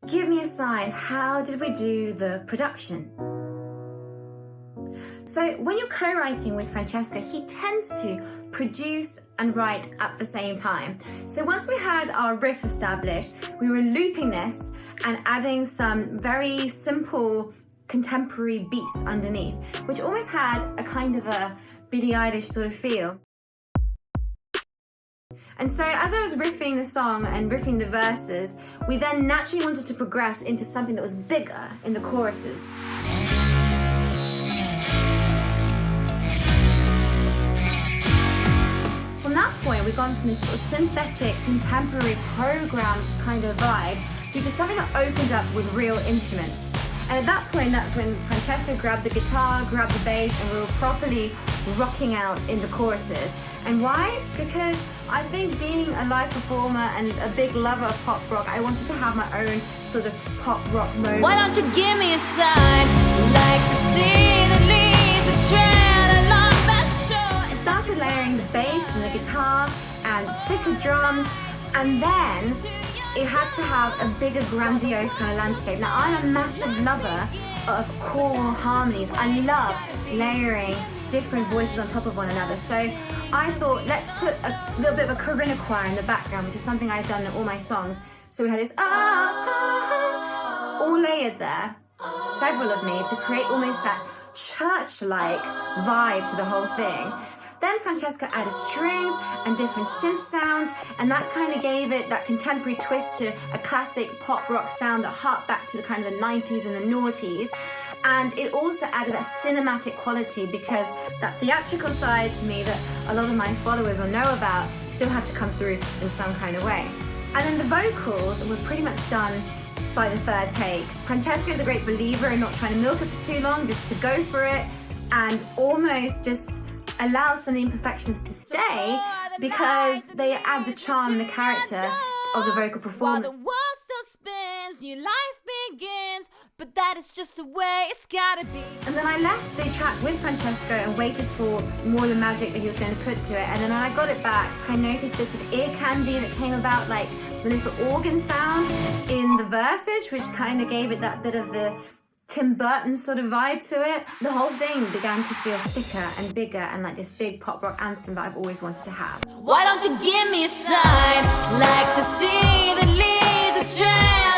Give me a sign, how did we do the production? So when you're co-writing with Francesco, he tends to produce and write at the same time. So once we had our riff established, we were looping this and adding some very simple contemporary beats underneath, which almost had a kind of a Billie Eilish sort of feel. And so as I was riffing the song and riffing the verses, we then naturally wanted to progress into something that was bigger in the choruses. From that point, we've gone from this sort of synthetic, contemporary, programmed kind of vibe to something that opened up with real instruments. And at that point, that's when Francesco grabbed the guitar, grabbed the bass, and we were properly rocking out in the choruses. And why? Because I think being a live performer and a big lover of pop rock, I wanted to have my own sort of pop rock mode. Why don't you give me a sign, like the sea that leaves a trail along that shore? I started layering the bass and the guitar and thicker drums, and then it had to have a bigger, grandiose kind of landscape. Now, I'm a massive lover of choral harmonies. I love layering different voices on top of one another. So I thought, let's put a little bit of a Corinna choir in the background, which is something I've done in all my songs. So we had this all layered there, several of me, to create almost that church-like vibe to the whole thing. Then Francesco added strings and different synth sounds, and that kind of gave it that contemporary twist to a classic pop rock sound that harked back to the kind of the 90s and the noughties. And it also added that cinematic quality, because that theatrical side to me that a lot of my followers will know about still had to come through in some kind of way. And then the vocals were pretty much done by the third take. Francesco is a great believer in not trying to milk it for too long, just to go for it and almost just allow some of the imperfections to stay, because they add the charm and the character of the vocal performance. While the world still spins, new life begins, but that is just the way it's gotta be. And then I left the track with Francesco and waited for more of the magic that he was going to put to it. And then when I got it back, I noticed this sort of ear candy that came about, like the little organ sound in the verses, which kind of gave it that bit of the Tim Burton sort of vibe to it. The whole thing began to feel thicker and bigger and like this big pop rock anthem that I've always wanted to have. Why don't you give me a sign, like the sea that leaves a trail